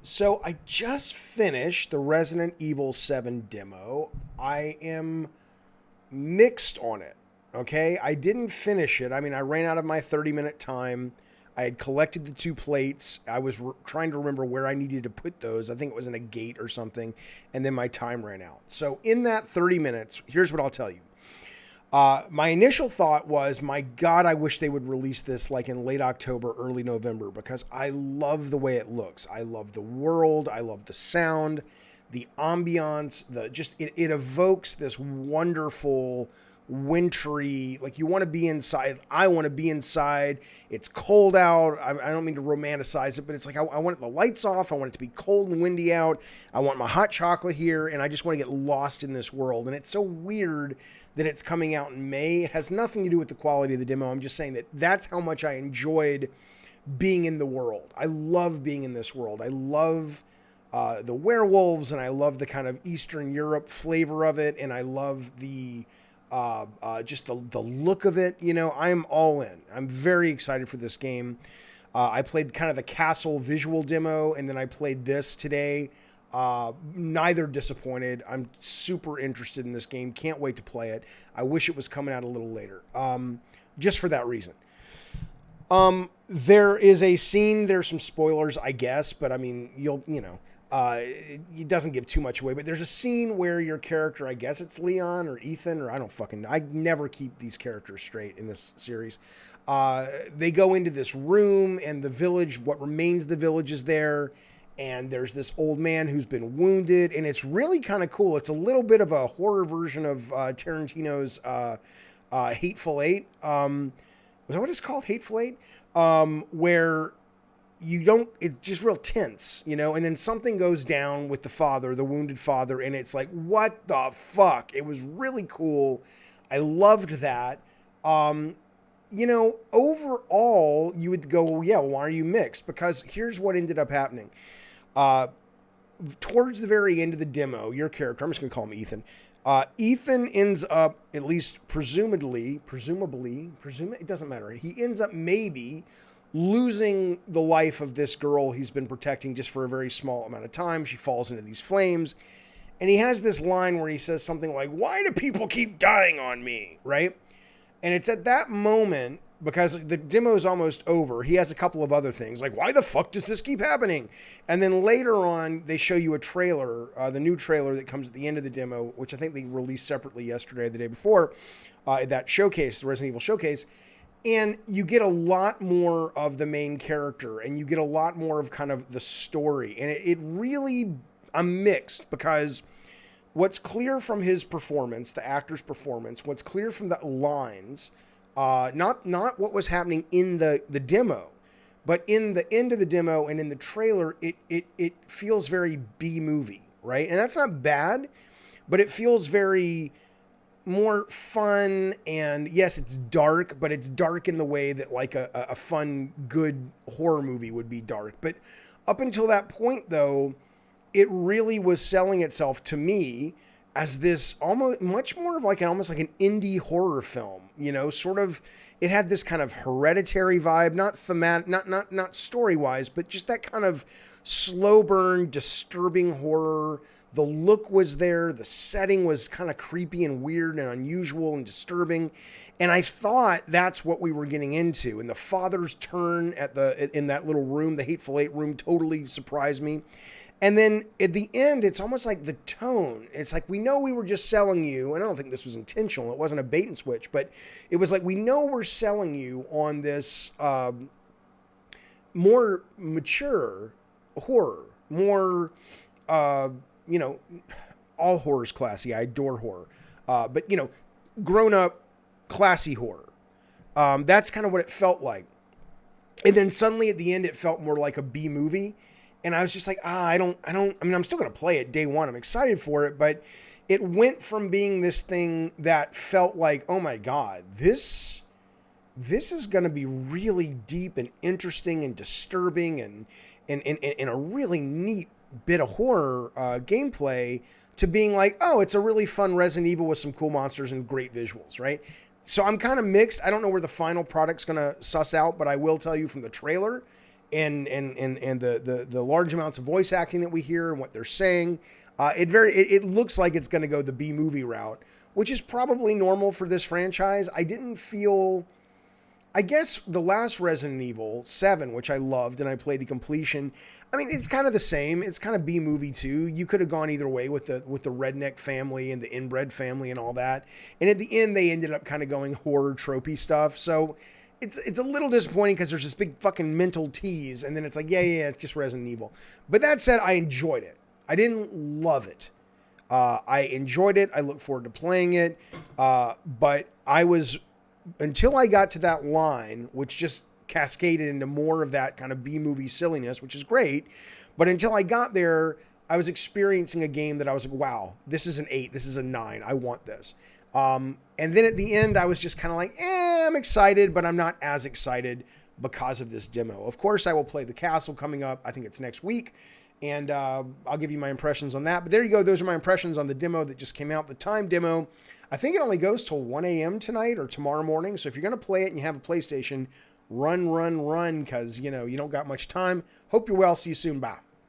So I just finished the Resident Evil 7 demo. I am mixed on it. Okay. I didn't finish it. I mean, I ran out of my 30-minute time. I had collected the two plates. I was trying to remember where I needed to put those. I think it was in a gate or something. And then my time ran out. So in that 30 minutes, here's what I'll tell you. My initial thought was, my God, I wish they would release this like in late October, early November, because I love the way it looks. I love the world. I love the sound, the ambiance, it evokes this wonderful wintry, like you want to be inside. I want to be inside. It's cold out. I don't mean to romanticize it, but it's like, I want the lights off. I want it to be cold and windy out. I want my hot chocolate here. And I just want to get lost in this world. And it's so weird that it's coming out in May. It has nothing to do with the quality of the demo. I'm just saying that that's how much I enjoyed being in the world. I love being in this world. I love the werewolves, and I love the kind of Eastern Europe flavor of it. And I love just the look of it. You know, I'm all in. I'm very excited for this game. I played kind of the castle visual demo, and then I played this today. Neither disappointed. I'm super interested in this game. Can't wait to play it. I wish it was coming out a little later. Just for that reason. There is a scene, there's some spoilers, I guess, but I mean, it doesn't give too much away, but there's a scene where your character, I guess it's Leon or Ethan, or I don't fucking know. I never keep these characters straight in this series. They go into this room, and the village, what remains of the village, is there. And there's this old man who's been wounded, and it's really kind of cool. It's a little bit of a horror version of Tarantino's Hateful Eight. Was that what it's called? Hateful Eight? Where it's just real tense, you know, and then something goes down with the wounded father, and it's like, what the fuck? It was really cool. I loved that. Overall, you would go, well, yeah, why are you mixed? Because here's what ended up happening. Towards the very end of the demo, your character, I'm just going to call him Ethan. Ethan ends up, at least presumably, it doesn't matter. He ends up maybe losing the life of this girl he's been protecting just for a very small amount of time. She falls into these flames. And he has this line where he says something like, why do people keep dying on me? Right? And it's at that moment, because the demo is almost over, he has a couple of other things, like, why the fuck does this keep happening? And then later on, they show you a trailer, the new trailer that comes at the end of the demo, which I think they released separately yesterday or the day before, that showcase, the Resident Evil showcase. And you get a lot more of the main character, and you get a lot more of kind of the story. And it really, I'm mixed, because what's clear from his performance, the actor's performance, what's clear from the lines, not what was happening in the demo, but in the end of the demo and in the trailer, it feels very B-movie, right? And that's not bad, but it feels very more fun. And yes, it's dark, but it's dark in the way that like a fun, good horror movie would be dark. But up until that point, though, it really was selling itself to me as this almost much more of like almost like an indie horror film, you know, sort of. It had this kind of Hereditary vibe, not thematic, not story wise, but just that kind of slow burn, disturbing horror. The look was there. The setting was kind of creepy and weird and unusual and disturbing. And I thought that's what we were getting into. And the father's turn in that little room, the Hateful Eight room, totally surprised me. And then at the end, it's almost like the tone. It's like, we know we were just selling you, and I don't think this was intentional. It wasn't a bait and switch, but it was like, we know we're selling you on this more mature horror, more, all horror's classy. I adore horror. But, grown up, classy horror. That's kind of what it felt like. And then suddenly at the end, it felt more like a B movie. And I was just like, I mean, I'm still going to play it day one. I'm excited for it. But it went from being this thing that felt like, oh my God, this is going to be really deep and interesting and disturbing and a really neat bit of horror gameplay, to being like, oh, it's a really fun Resident Evil with some cool monsters and great visuals, right? So I'm kind of mixed. I don't know where the final product's going to suss out, but I will tell you from the trailer, and the large amounts of voice acting that we hear and what they're saying. It looks like it's going to go the B movie route, which is probably normal for this franchise. I didn't feel, I guess the last Resident Evil 7, which I loved and I played to completion. I mean, it's kind of the same. It's kind of B movie too. You could have gone either way with the redneck family and the inbred family and all that. And at the end, they ended up kind of going horror tropey stuff. So it's a little disappointing because there's this big fucking mental tease, and then it's like, yeah, it's just Resident Evil. But that said, I enjoyed it. I didn't love it. I enjoyed it. I look forward to playing it. But I was, until I got to that line, which just cascaded into more of that kind of B-movie silliness, which is great. But until I got there, I was experiencing a game that I was like, wow, this is an 8. This is a 9. I want this. And then at the end, I was just kind of like, I'm excited, but I'm not as excited because of this demo. Of course, I will play the castle coming up. I think it's next week. And I'll give you my impressions on that. But there you go. Those are my impressions on the demo that just came out. The time demo, I think it only goes till 1 a.m. tonight or tomorrow morning. So if you're going to play it and you have a PlayStation, run, because, you don't got much time. Hope you're well. See you soon. Bye.